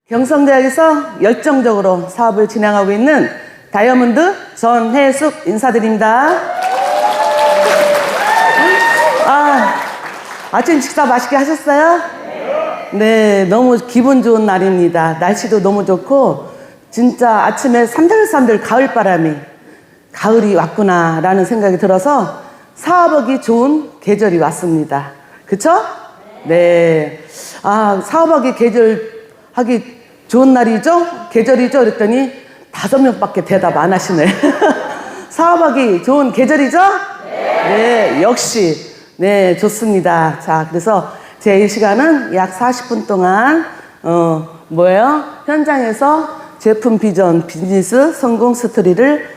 경성대학에서 열정적으로 사업을 진행하고 있는 다이아몬드 전혜숙 인사드립니다. 아침 식사 맛있게 하셨어요? 네, 너무 기분 좋은 날입니다. 날씨도 너무 좋고 진짜 아침에 산들산들 가을바람이 가을이 왔구나 라는 생각이 들어서 사업하기 좋은 계절이 왔습니다. 그쵸? 네. 사업하기 하기 좋은 날이죠? 계절이죠? 그랬더니 5명밖에 대답 안 하시네. 사업하기 좋은 계절이죠? 네, 역시. 네, 좋습니다. 자, 그래서 제 이 시간은 약 40분 동안, 현장에서 제품 비전, 비즈니스 성공 스토리를,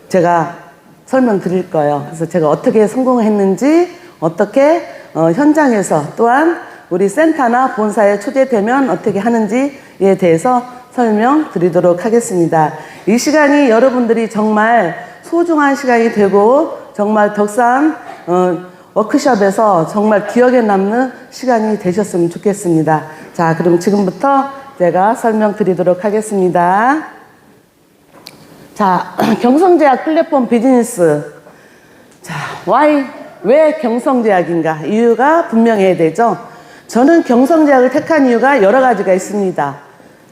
제가 설명드릴 거예요. 그래서 제가 어떻게 성공했는지, 어떻게, 현장에서 또한 우리 센터나 본사에 초대되면 어떻게 하는지에 대해서 설명드리도록 하겠습니다. 이 시간이 여러분들이 정말 소중한 시간이 되고 정말 덕산 워크숍에서 정말 기억에 남는 시간이 되셨으면 좋겠습니다. 자, 그럼 지금부터 제가 설명드리도록 하겠습니다. 자, 경성제약 플랫폼 비즈니스. 자, 왜 경성제약인가? 이유가 분명해야 되죠. 저는 경성제약을 택한 이유가 여러 가지가 있습니다.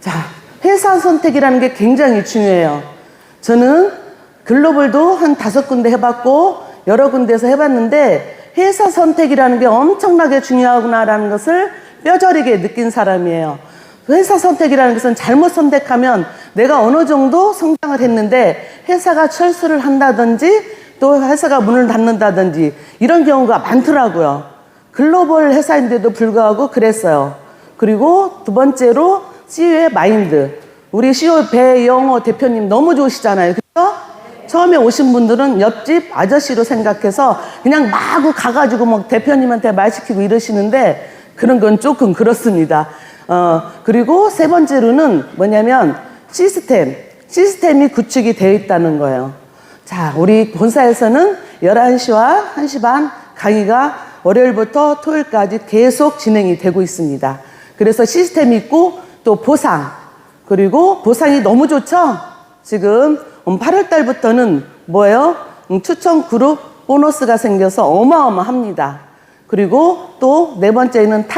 자, 회사 선택이라는 게 굉장히 중요해요. 저는 글로벌도 한 5군데 해봤고 여러 군데에서 해봤는데 회사 선택이라는 게 엄청나게 중요하구나라는 것을 뼈저리게 느낀 사람이에요. 회사 선택이라는 것은 잘못 선택하면 내가 어느 정도 성장을 했는데 회사가 철수를 한다든지 또 회사가 문을 닫는다든지 이런 경우가 많더라고요. 글로벌 회사인데도 불구하고 그랬어요. 그리고 두 번째로 CEO의 마인드. 우리 CEO 배영호 대표님 너무 좋으시잖아요. 그렇죠? 처음에 오신 분들은 옆집 아저씨로 생각해서 그냥 마구 가가지고 막 대표님한테 말 시키고 이러시는데 그런 건 조금 그렇습니다. 그리고 세 번째로는 뭐냐면 시스템이 구축이 되어 있다는 거예요. 자, 우리 본사에서는 11시와 1시 반 강의가 월요일부터 토요일까지 계속 진행이 되고 있습니다. 그래서 시스템이 있고 또 보상, 그리고 보상이 너무 좋죠? 지금 8월 달부터는 추천 그룹 보너스가 생겨서 어마어마합니다. 그리고 또 네 번째는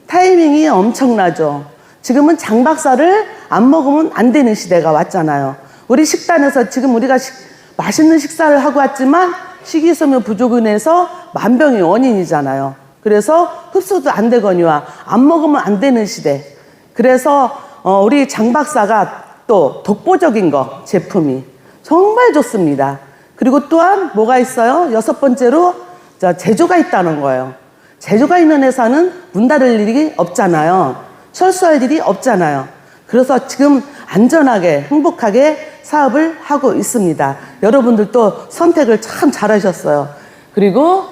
타이밍이 엄청나죠. 지금은 장박사를 안 먹으면 안 되는 시대가 왔잖아요. 우리 식단에서 지금 우리가 맛있는 식사를 하고 왔지만 식이섬유 부족으로 인해서 만병의 원인이잖아요. 그래서 흡수도 안 되거니와 안 먹으면 안 되는 시대. 그래서 우리 장 박사가 또 독보적인 거 제품이 정말 좋습니다. 그리고 또한 뭐가 있어요? 6번째로 제조가 있다는 거예요. 제조가 있는 회사는 문 닫을 일이 없잖아요. 철수할 일이 없잖아요. 그래서 지금 안전하게 행복하게 사업을 하고 있습니다. 여러분들도 선택을 참 잘하셨어요. 그리고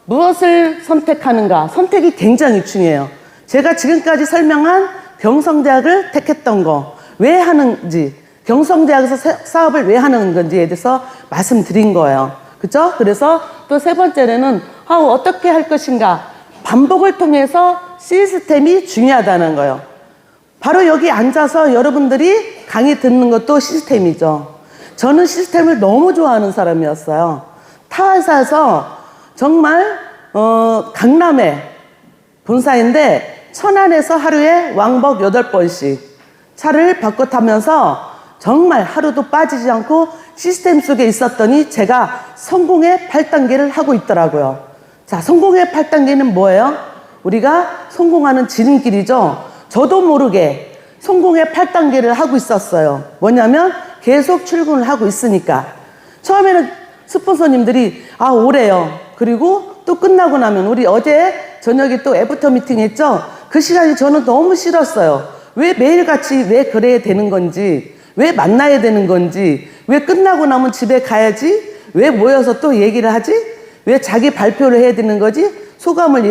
무엇을 선택하는가? 선택이 굉장히 중요해요. 제가 지금까지 설명한 경성대학을 택했던 거, 왜 하는지, 경성대학에서 사업을 왜 하는 건지에 대해서 말씀드린 거예요. 그죠? 그래서 또 세 번째로는 어떻게 할 것인가? 반복을 통해서 시스템이 중요하다는 거예요. 바로 여기 앉아서 여러분들이 강의 듣는 것도 시스템이죠. 저는 시스템을 너무 좋아하는 사람이었어요. 타 회사에서 정말 강남에 본사인데 천안에서 하루에 왕복 8번씩 차를 바꿔 타면서 정말 하루도 빠지지 않고 시스템 속에 있었더니 제가 성공의 8단계를 하고 있더라고요. 자, 성공의 8단계는 뭐예요? 우리가 성공하는 지름길이죠. 저도 모르게 성공의 8단계를 하고 있었어요. 뭐냐면 계속 출근을 하고 있으니까. 처음에는 스폰서님들이 오래요. 그리고 또 끝나고 나면 우리 어제 저녁에 또 애프터 미팅 했죠? 그 시간이 저는 너무 싫었어요. 왜 매일같이 왜 그래야 되는 건지, 왜 만나야 되는 건지, 왜 끝나고 나면 집에 가야지, 왜 모여서 또 얘기를 하지, 왜 자기 발표를 해야 되는 거지, 소감을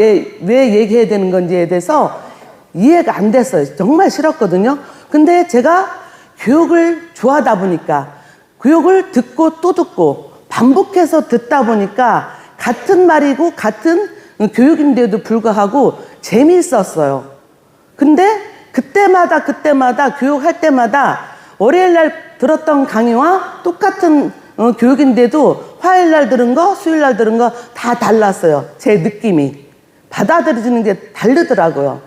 왜 얘기해야 되는 건지에 대해서 이해가 안 됐어요. 정말 싫었거든요. 근데 제가 교육을 좋아하다 보니까 교육을 듣고 또 듣고 반복해서 듣다 보니까 같은 말이고 같은 교육인데도 불구하고 재미있었어요. 근데 그때마다 교육할 때마다 월요일날 들었던 강의와 똑같은 교육인데도 화요일날 들은 거, 수요일날 들은 거 다 달랐어요. 제 느낌이. 받아들여지는 게 다르더라고요.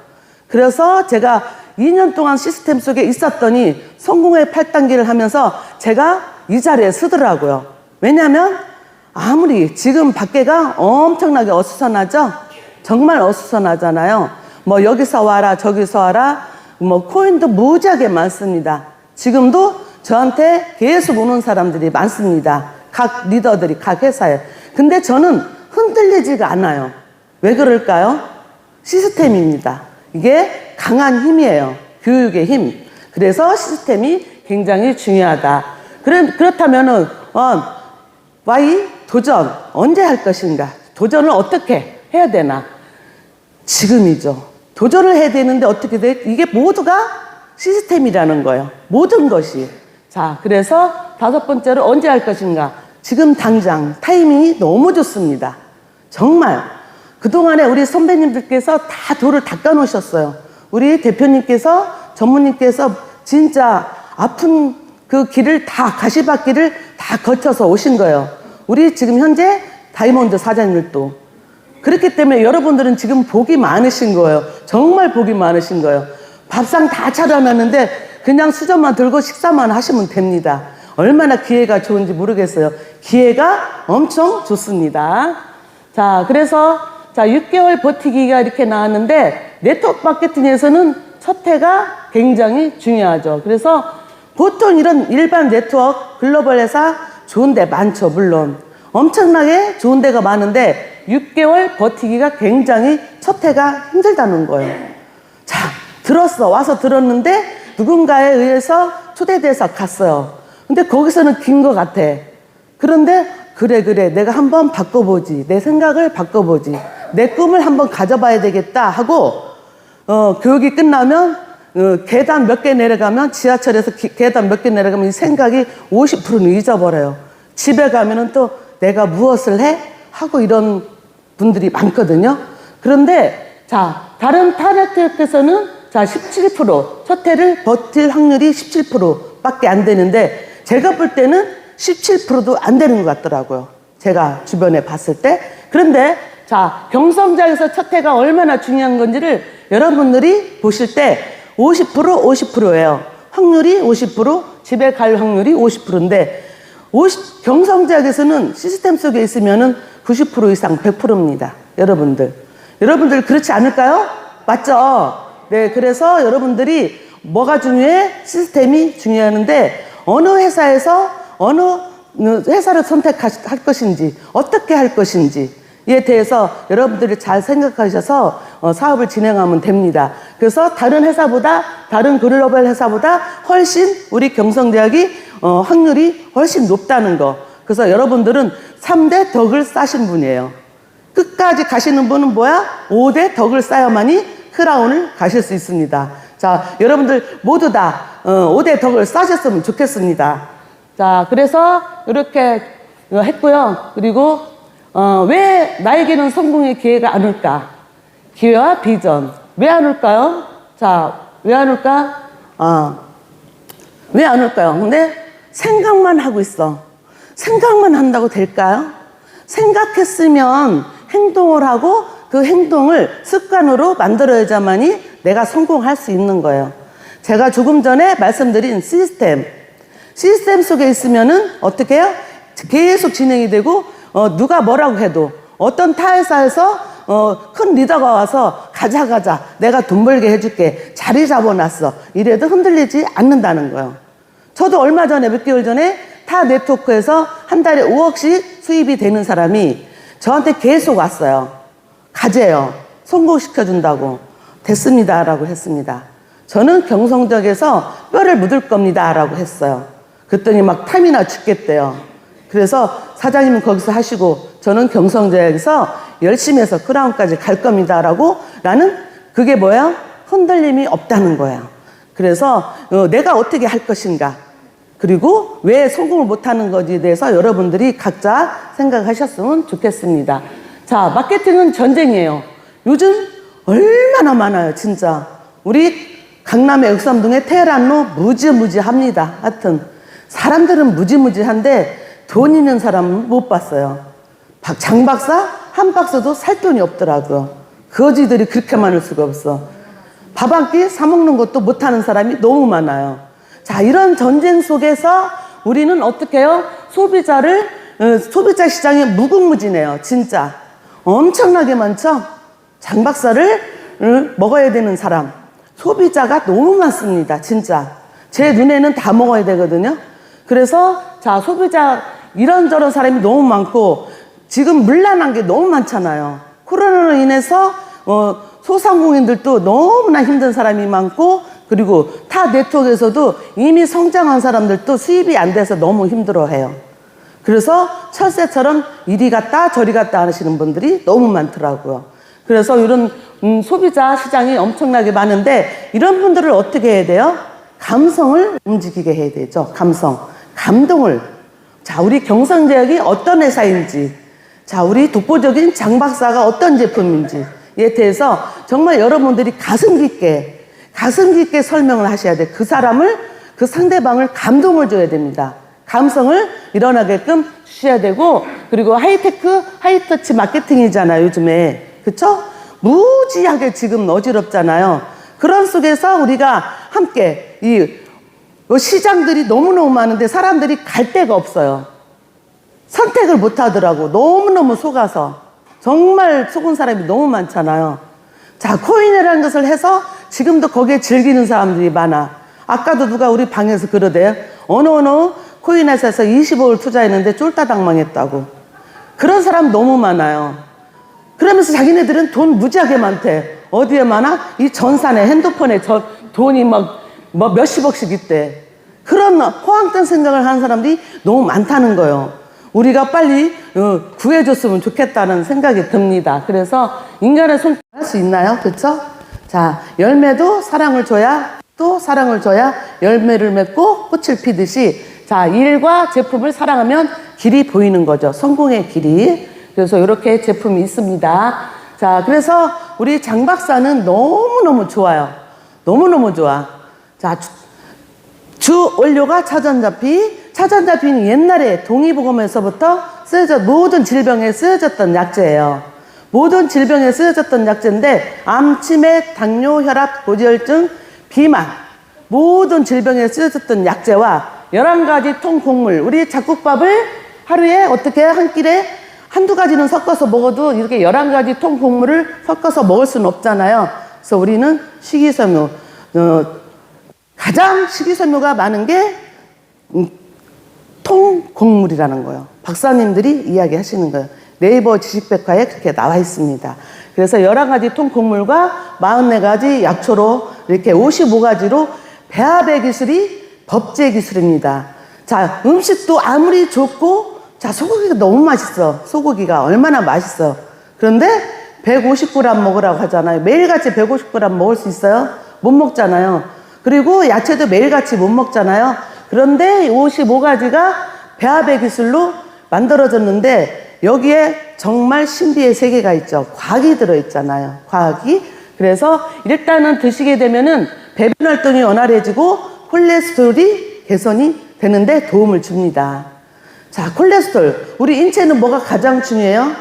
그래서 제가 2년 동안 시스템 속에 있었더니 성공의 8단계를 하면서 제가 이 자리에 서더라고요. 왜냐하면 아무리 지금 밖에가 엄청나게 어수선하죠? 정말 어수선하잖아요. 뭐 여기서 와라 저기서 와라 뭐 코인도 무지하게 많습니다. 지금도 저한테 계속 오는 사람들이 많습니다. 각 리더들이 각 회사에. 근데 저는 흔들리지가 않아요. 왜 그럴까요? 시스템입니다. 이게 강한 힘이에요. 교육의 힘. 그래서 시스템이 굉장히 중요하다. 그렇다면은 Y 도전 언제 할 것인가? 도전을 어떻게 해야 되나? 지금이죠. 도전을 해야 되는데 어떻게 돼? 이게 모두가 시스템이라는 거예요. 모든 것이. 자, 그래서 5번째로 언제 할 것인가? 지금 당장 타이밍이 너무 좋습니다. 정말 그동안에 우리 선배님들께서 다 도를 닦아 놓으셨어요. 우리 대표님께서 전무님께서 진짜 아픈 그 길을 다 가시밭길을 다 거쳐서 오신 거예요. 우리 지금 현재 다이몬드 사장님들도 그렇기 때문에 여러분들은 지금 복이 많으신 거예요. 정말 복이 많으신 거예요. 밥상 다 차려놨는데 그냥 수저만 들고 식사만 하시면 됩니다. 얼마나 기회가 좋은지 모르겠어요. 기회가 엄청 좋습니다. 자, 그래서 6개월 버티기가 이렇게 나왔는데 네트워크 마케팅에서는 첫 해가 굉장히 중요하죠. 그래서 보통 이런 일반 네트워크 글로벌 회사 좋은 데 많죠. 물론 엄청나게 좋은 데가 많은데 6개월 버티기가 굉장히 첫 해가 힘들다는 거예요. 자, 와서 들었는데 누군가에 의해서 초대돼서 갔어요. 근데 거기서는 긴 것 같아. 그런데 그래 내가 한번 바꿔보지. 내 생각을 바꿔보지. 내 꿈을 한번 가져봐야 되겠다 하고 교육이 끝나면 계단 몇 개 내려가면 지하철에서 계단 몇 개 내려가면 이 생각이 50%는 잊어버려요. 집에 가면은 또 내가 무엇을 해? 하고 이런 분들이 많거든요. 그런데 다른 타 네트워크에서는 17% 첫 해를 버틸 확률이 17%밖에 안 되는데 제가 볼 때는 17%도 안 되는 것 같더라고요. 제가 주변에 봤을 때. 그런데 경성자에서 첫 해가 얼마나 중요한 건지를 여러분들이 보실 때 50%예요. 확률이 50%, 집에 갈 확률이 50%인데 경성대학에서는 시스템 속에 있으면은 90% 이상 100%입니다. 여러분들 그렇지 않을까요? 맞죠? 네, 그래서 여러분들이 뭐가 중요해? 시스템이 중요한데 어느 회사에서 어느 회사를 선택할 것인지 어떻게 할 것인지에 대해서 여러분들이 잘 생각하셔서 사업을 진행하면 됩니다. 그래서 다른 회사보다 다른 글로벌 회사보다 훨씬 우리 경성대학이 확률이 훨씬 높다는 거. 그래서 여러분들은 3대 덕을 쌓으신 분이에요. 끝까지 가시는 분은 뭐야? 5대 덕을 쌓아야만이 크라운을 가실 수 있습니다. 자, 여러분들 모두 다 5대 덕을 쌓으셨으면 좋겠습니다. 자, 그래서 이렇게 했고요. 그리고 왜 나에게는 성공의 기회가 안 올까? 기회와 비전. 왜 안 올까요? 자, 왜 안 올까? 왜 안 올까요? 근데 생각만 하고 있어. 생각만 한다고 될까요? 생각했으면 행동을 하고 그 행동을 습관으로 만들어야지만이 내가 성공할 수 있는 거예요. 제가 조금 전에 말씀드린 시스템 속에 있으면은 어떻게 해요? 계속 진행이 되고 누가 뭐라고 해도 어떤 타 회사에서 큰 리더가 와서 가자 내가 돈 벌게 해줄게 자리 잡아놨어 이래도 흔들리지 않는다는 거예요. 저도 얼마 전에 몇 개월 전에 타 네트워크에서 한 달에 5억씩 수입이 되는 사람이 저한테 계속 왔어요. 가재요. 성공시켜준다고. 됐습니다 라고 했습니다. 저는 경성적에서 뼈를 묻을 겁니다 라고 했어요. 그랬더니 막 탐이나 죽겠대요. 그래서 사장님은 거기서 하시고 저는 경성대학에서 열심히 해서 크라운까지 갈 겁니다 라고 나는 그게 뭐야? 흔들림이 없다는 거야. 그래서 내가 어떻게 할 것인가 그리고 왜 성공을 못하는 것에 대해서 여러분들이 각자 생각하셨으면 좋겠습니다. 자, 마케팅은 전쟁이에요. 요즘 얼마나 많아요 진짜. 우리 강남의 역삼동의 테헤란로 무지무지합니다. 하여튼 사람들은 무지무지한데 돈 있는 사람은 못 봤어요. 장 박사 한 박스도 살 돈이 없더라고요. 거지들이 그렇게 많을 수가 없어. 밥 한 끼 사 먹는 것도 못하는 사람이 너무 많아요. 자, 이런 전쟁 속에서 우리는 어떻게 해요? 소비자 시장이 무궁무진해요. 진짜 엄청나게 많죠. 장 박사를 먹어야 되는 사람, 소비자가 너무 많습니다. 진짜 제 눈에는 다 먹어야 되거든요. 그래서 자, 소비자 이런저런 사람이 너무 많고 지금 물란한 게 너무 많잖아요. 코로나로 인해서 소상공인들도 너무나 힘든 사람이 많고, 그리고 타 네트워크에서도 이미 성장한 사람들도 수입이 안 돼서 너무 힘들어해요. 그래서 철새처럼 이리 갔다 저리 갔다 하시는 분들이 너무 많더라고요. 그래서 이런 소비자 시장이 엄청나게 많은데, 이런 분들을 어떻게 해야 돼요? 감성을 움직이게 해야 되죠. 감동을. 자, 우리 경성제약이 어떤 회사인지, 자, 우리 독보적인 장 박사가 어떤 제품인지에 대해서 정말 여러분들이 가슴 깊게 설명을 하셔야 돼. 그 사람을, 그 상대방을 감동을 줘야 됩니다. 감성을 일어나게끔 주셔야 되고, 그리고 하이터치 마케팅이잖아요, 요즘에. 그쵸? 무지하게 지금 어지럽잖아요. 그런 속에서 우리가 함께 시장들이 너무너무 많은데 사람들이 갈 데가 없어요. 선택을 못 하더라고. 너무너무 속아서. 정말 속은 사람이 너무 많잖아요. 자, 코인이라는 것을 해서 지금도 거기에 즐기는 사람들이 많아. 아까도 누가 우리 방에서 그러대요. 어느 코인 회사에서 25을 투자했는데 쫄따당 망했다고. 그런 사람 너무 많아요. 그러면서 자기네들은 돈 무지하게 많대. 어디에 많아? 이 전산에, 핸드폰에 돈이 막 몇십억씩 있대. 그런 호황된 생각을 하는 사람들이 너무 많다는 거예요. 우리가 빨리 구해줬으면 좋겠다는 생각이 듭니다. 그래서 인간의 손길 할 수 있나요? 그렇죠? 자, 열매도 사랑을 줘야, 또 사랑을 줘야 열매를 맺고 꽃을 피듯이, 자, 일과 제품을 사랑하면 길이 보이는 거죠. 성공의 길이. 그래서 이렇게 제품이 있습니다. 자, 그래서 우리 장 박사는 너무너무 좋아요. 너무너무 좋아. 자, 주 원료가 차전자피는 옛날에 동의보감에서부터 모든 질병에 쓰여졌던 약재예요. 모든 질병에 쓰여졌던 약재인데, 암, 치매, 당뇨, 혈압, 고지혈증, 비만, 모든 질병에 쓰여졌던 약재와 11가지 통곡물, 우리 잡곡밥을 하루에 어떻게 한 끼에 한두 가지는 섞어서 먹어도 이렇게 11가지 통곡물을 섞어서 먹을 수는 없잖아요. 그래서 우리는 식이섬유, 가장 식이섬유가 많은 게 통곡물이라는 거예요. 박사님들이 이야기하시는 거예요. 네이버 지식백과에 그렇게 나와 있습니다. 그래서 11가지 통곡물과 44가지 약초로 이렇게 55가지로 배합의 기술이 법제 기술입니다. 자, 음식도 아무리 좋고, 자, 소고기가 너무 맛있어. 소고기가 얼마나 맛있어. 그런데 150g 먹으라고 하잖아요. 매일같이 150g 먹을 수 있어요? 못 먹잖아요. 그리고 야채도 매일같이 못 먹잖아요. 그런데 55가지가 배합의 기술로 만들어졌는데, 여기에 정말 신비의 세계가 있죠. 과학이 들어있잖아요. 과학이. 그래서 일단은 드시게 되면은 배변 활동이 원활해지고 콜레스테롤이 개선이 되는데 도움을 줍니다. 자, 콜레스테롤. 우리 인체는 뭐가 가장 중요해요?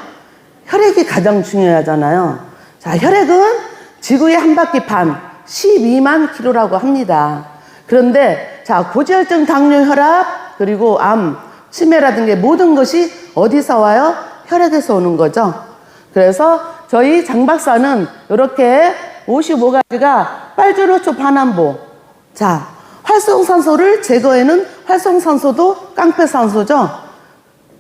혈액이 가장 중요하잖아요. 자, 혈액은 지구의 한 바퀴 반, 12만 킬로라고 합니다. 그런데 자, 고지혈증, 당뇨, 혈압, 그리고 암, 치매라든가 모든 것이 어디서 와요? 혈액에서 오는 거죠. 그래서 저희 장 박사는 이렇게 55가지가 빨주노초 반환보. 자, 활성산소를 제거해는 활성산소도 깡패산소죠.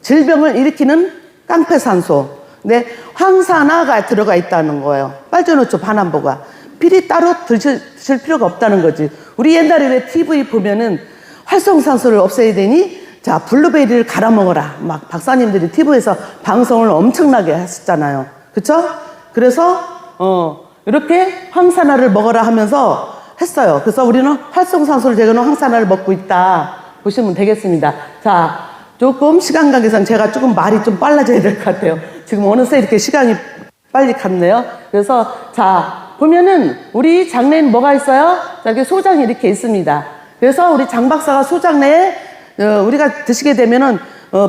질병을 일으키는 깡패산소. 근데 황산화가 들어가 있다는 거예요. 빨주노초 반환보가. 필히 따로 드실 필요가 없다는 거지. 우리 옛날에 왜 TV 보면은 활성산소를 없애야 되니? 자, 블루베리를 갈아 먹어라. 막 박사님들이 TV에서 방송을 엄청나게 하셨잖아요. 그쵸? 그래서, 이렇게 황산화를 먹어라 하면서 했어요. 그래서 우리는 활성산소를 제거하는 황산화를 먹고 있다. 보시면 되겠습니다. 자, 조금 시간 관계상 제가 조금 말이 좀 빨라져야 될 것 같아요. 지금 어느새 이렇게 시간이 빨리 갔네요. 그래서, 자, 보면은 우리 장내에는 뭐가 있어요? 자, 이렇게 소장이 이렇게 있습니다. 그래서 우리 장 박사가 소장 내에 우리가 드시게 되면은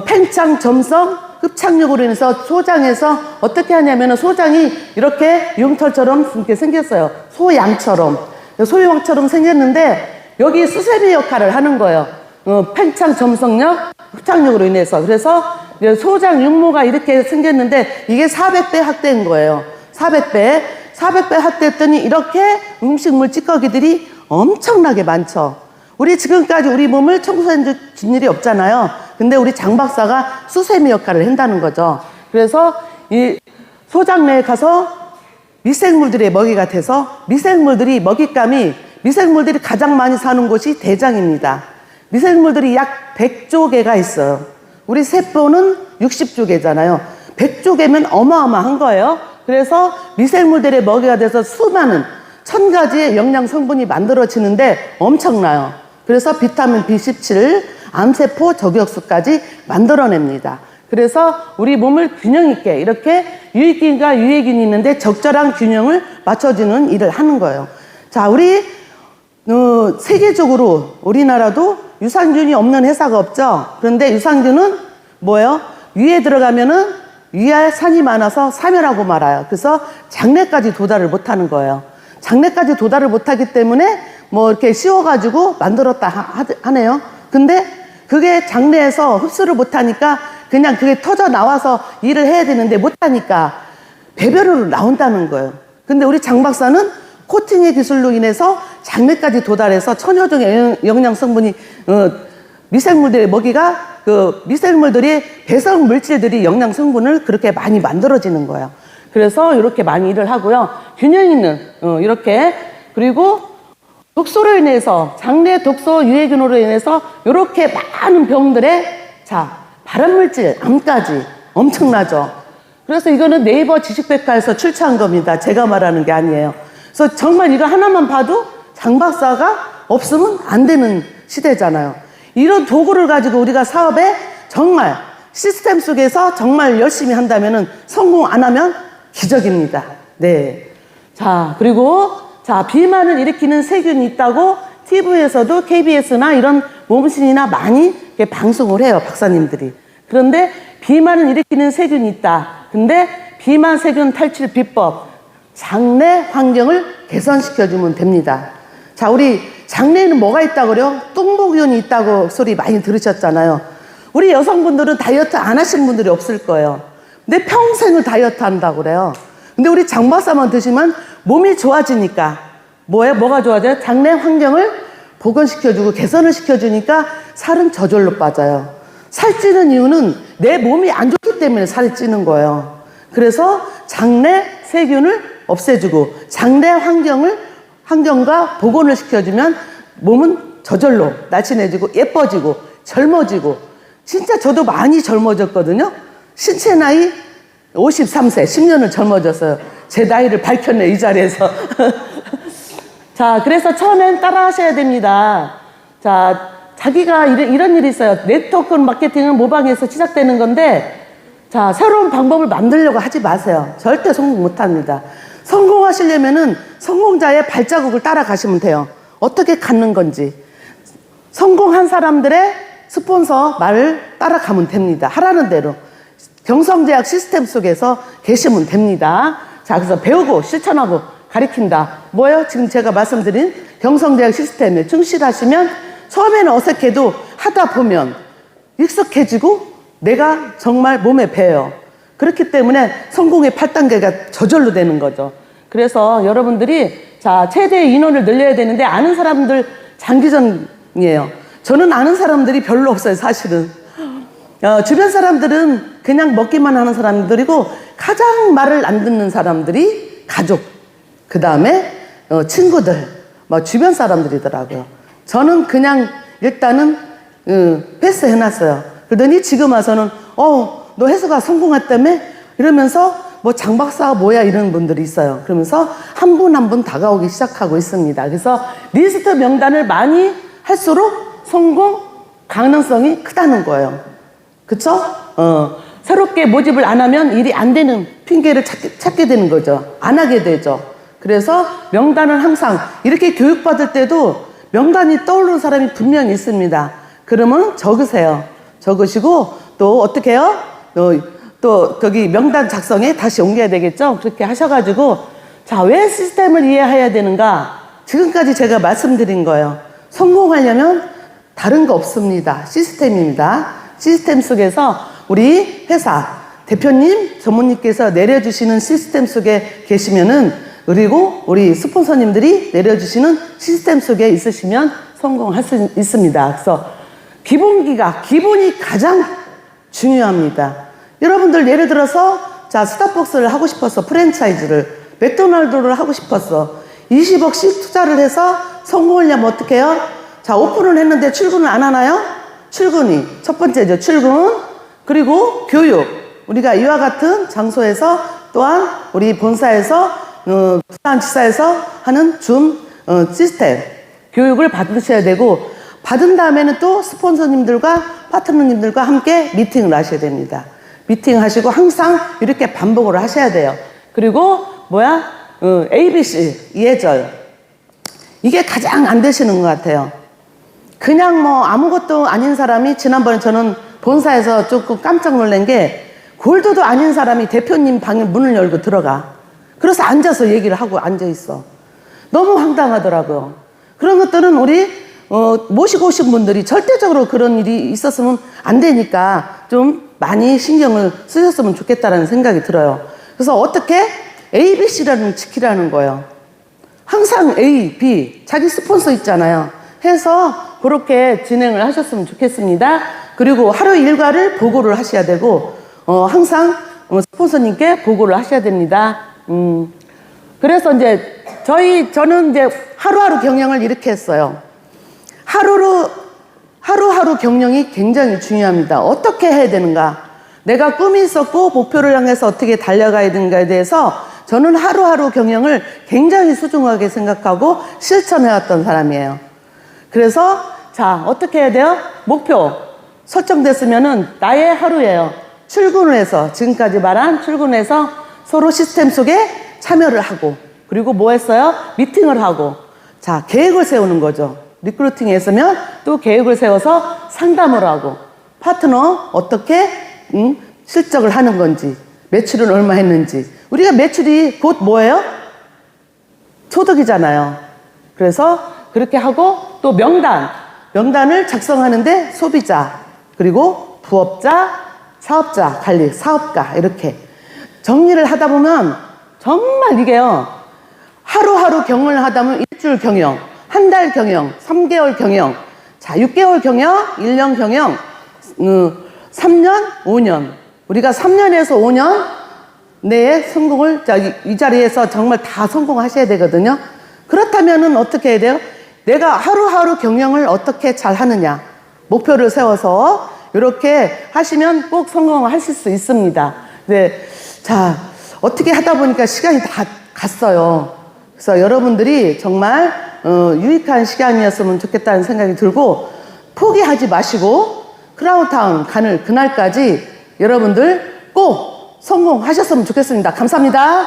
팽창, 점성, 흡착력으로 인해서 소장에서 어떻게 하냐면은 소장이 이렇게 융털처럼 이렇게 생겼어요. 소양처럼 생겼는데 여기 수세미 역할을 하는 거예요. 팽창, 점성력, 흡착력으로 인해서. 그래서 소장 육모가 이렇게 생겼는데 이게 400배 확대인 거예요. 400배 확대했더니 이렇게 음식물 찌꺼기들이 엄청나게 많죠. 우리 지금까지 우리 몸을 청소해 준 일이 없잖아요. 근데 우리 장 박사가 수세미 역할을 한다는 거죠. 그래서 이 소장 내에 가서 미생물들의 먹이가 돼서 미생물들이 가장 많이 사는 곳이 대장입니다. 미생물들이 약 100조 개가 있어요. 우리 세포는 60조 개잖아요. 100조 개면 어마어마한 거예요. 그래서 미생물들의 먹이가 돼서 수많은 1000가지의 영양 성분이 만들어지는데 엄청나요. 그래서 비타민 B17, 암세포 저격수까지 만들어냅니다. 그래서 우리 몸을 균형 있게 이렇게 유익균과 유해균이 있는데 적절한 균형을 맞춰주는 일을 하는 거예요. 자, 우리 세계적으로 우리나라도 유산균이 없는 회사가 없죠. 그런데 유산균은 뭐예요? 위에 들어가면은 위에 산이 많아서 사멸하고 말아요. 그래서 장내까지 도달을 못하는 거예요. 장내까지 도달을 못하기 때문에 뭐 이렇게 씌워가지고 만들었다 하네요. 근데 그게 장내에서 흡수를 못하니까 그냥 그게 터져 나와서 일을 해야 되는데 못하니까 배변으로 나온다는 거예요. 근데 우리 장 박사는 코팅의 기술로 인해서 장내까지 도달해서 천여종의 영양 성분이 미생물들의 먹이가 미생물들이 배성 물질들이 영양 성분을 그렇게 많이 만들어지는 거예요. 그래서 이렇게 많이 일을 하고요. 균형 있는 이렇게 그리고 독소로 인해서 장내 독소 유해균으로 인해서 이렇게 많은 병들의 발암물질 암까지 엄청나죠. 그래서 이거는 네이버 지식백과에서 출처한 겁니다. 제가 말하는 게 아니에요. 그래서 정말 이거 하나만 봐도 장 박사가 없으면 안 되는 시대잖아요. 이런 도구를 가지고 우리가 사업에 정말 시스템 속에서 정말 열심히 한다면은 성공 안 하면 기적입니다. 네. 자, 그리고 비만을 일으키는 세균이 있다고 TV에서도 KBS나 이런 몸신이나 많이 방송을 해요, 박사님들이. 그런데 비만을 일으키는 세균이 있다. 근데 비만 세균 탈출 비법, 장내 환경을 개선시켜주면 됩니다. 자, 우리 장내에는 뭐가 있다고 그래요? 뚱보균이 있다고 소리 많이 들으셨잖아요. 우리 여성분들은 다이어트 안 하신 분들이 없을 거예요. 근데 평생을 다이어트 한다고 그래요. 근데 우리 장 박사만 드시면 몸이 좋아지니까 뭐가 좋아져요? 장내 환경을 복원시켜주고 개선을 시켜주니까 살은 저절로 빠져요. 살찌는 이유는 내 몸이 안 좋기 때문에 살이 찌는 거예요. 그래서 장내 세균을 없애주고 장내 환경과 복원을 시켜주면 몸은 저절로 날씬해지고 예뻐지고 젊어지고. 진짜 저도 많이 젊어졌거든요. 신체 나이 53세 10년을 젊어졌어요. 제 나이를 밝혔네, 이 자리에서. 자, 그래서 처음엔 따라 하셔야 됩니다. 자, 자기가 이런 일이 있어요. 네트워크 마케팅은 모방에서 시작되는 건데, 자, 새로운 방법을 만들려고 하지 마세요. 절대 성공 못 합니다. 성공하시려면은 성공자의 발자국을 따라가시면 돼요. 어떻게 갖는 건지. 성공한 사람들의 스폰서 말을 따라가면 됩니다. 하라는 대로. 경성제약 시스템 속에서 계시면 됩니다. 자, 그래서 배우고 실천하고 가리킨다. 뭐예요? 지금 제가 말씀드린 경성제약 시스템에 충실하시면 처음에는 어색해도 하다 보면 익숙해지고 내가 정말 몸에 배요. 그렇기 때문에 성공의 8단계가 저절로 되는 거죠. 그래서 여러분들이 최대 인원을 늘려야 되는데 아는 사람들 장기전이에요. 저는 아는 사람들이 별로 없어요, 사실은. 주변 사람들은 그냥 먹기만 하는 사람들이고 가장 말을 안 듣는 사람들이 가족, 그 다음에 친구들, 주변 사람들이더라고요. 저는 그냥 일단은 패스 해놨어요. 그러더니 지금 와서는 너 회사가 성공했다며? 이러면서 장 박사가 뭐야 이런 분들이 있어요. 그러면서 한 분 한 분 다가오기 시작하고 있습니다. 그래서 리스트 명단을 많이 할수록 성공 가능성이 크다는 거예요. 그쵸? 새롭게 모집을 안 하면 일이 안 되는 핑계를 찾게 되는 거죠. 안 하게 되죠. 그래서 명단은 항상 이렇게 교육받을 때도 명단이 떠오르는 사람이 분명히 있습니다. 그러면 적으세요. 적으시고 또 어떻게 해요? 또 거기 명단 작성에 다시 옮겨야 되겠죠? 그렇게 하셔가지고 자, 왜 시스템을 이해해야 되는가? 지금까지 제가 말씀드린 거예요. 성공하려면 다른 거 없습니다. 시스템입니다. 시스템 속에서 우리 회사 대표님, 전무님께서 내려주시는 시스템 속에 계시면은 그리고 우리 스폰서님들이 내려주시는 시스템 속에 있으시면 성공할 수 있습니다. 그래서 기본이 가장 중요합니다. 여러분들 예를 들어서 자, 스타벅스를 하고 싶었어. 프랜차이즈를. 맥도날드를 하고 싶었어. 20억씩 투자를 해서 성공하려면 어떻게 해요? 자, 오픈을 했는데 출근을 안 하나요? 출근이 첫 번째죠. 출근. 그리고 교육. 우리가 이와 같은 장소에서 또한 우리 본사에서 부산지사에서 하는 시스템 교육을 받으셔야 되고 받은 다음에는 또 스폰서님들과 파트너님들과 함께 미팅을 하셔야 됩니다. 미팅하시고 항상 이렇게 반복을 하셔야 돼요. 그리고 ABC 예절 이게 가장 안 되시는 것 같아요. 그냥 뭐 아무것도 아닌 사람이 지난번에 저는 본사에서 조금 깜짝 놀란 게 골드도 아닌 사람이 대표님 방에 문을 열고 들어가. 그래서 앉아서 얘기를 하고 앉아 있어. 너무 황당하더라고요. 그런 것들은 우리 모시고 오신 분들이 절대적으로 그런 일이 있었으면 안 되니까 좀 많이 신경을 쓰셨으면 좋겠다는 생각이 들어요. 그래서 어떻게 ABC라는 지키라는 거예요. 항상 A, B 자기 스폰서 있잖아요. 해서 그렇게 진행을 하셨으면 좋겠습니다. 그리고 하루 일과를 보고를 하셔야 되고 항상 스폰서님께 보고를 하셔야 됩니다. 그래서 이제 저는 이제 하루하루 경영을 이렇게 했어요. 하루하루 경영이 굉장히 중요합니다. 어떻게 해야 되는가? 내가 꿈이 있었고 목표를 향해서 어떻게 달려가야 되는가에 대해서 저는 하루하루 경영을 굉장히 소중하게 생각하고 실천해왔던 사람이에요. 그래서 자, 어떻게 해야 돼요? 목표 설정됐으면은 나의 하루예요. 출근을 해서 지금까지 말한 출근해서 서로 시스템 속에 참여를 하고 그리고 뭐 했어요? 미팅을 하고 자, 계획을 세우는 거죠. 리크루팅에 있으면 또 계획을 세워서 상담을 하고 파트너 어떻게 실적을 하는 건지 매출은 얼마 했는지 우리가 매출이 곧 뭐예요? 소득이잖아요. 그래서 그렇게 하고 또 명단을 작성하는데 소비자 그리고 부업자 사업자 관리 사업가 이렇게 정리를 하다 보면 정말 이게요 하루하루 경영을 하다 보면 일주일 경영 한 달 경영 3개월 경영 자 6개월 경영 1년 경영 3년 5년 우리가 3년에서 5년 내에 성공을 이 자리에서 정말 다 성공하셔야 되거든요. 그렇다면은 어떻게 해야 돼요? 내가 하루하루 경영을 어떻게 잘 하느냐 목표를 세워서 이렇게 하시면 꼭 성공하실 수 있습니다. 네, 자 어떻게 하다 보니까 시간이 다 갔어요. 그래서 여러분들이 정말 유익한 시간이었으면 좋겠다는 생각이 들고 포기하지 마시고 크라운타운 가는 그날까지 여러분들 꼭 성공하셨으면 좋겠습니다. 감사합니다.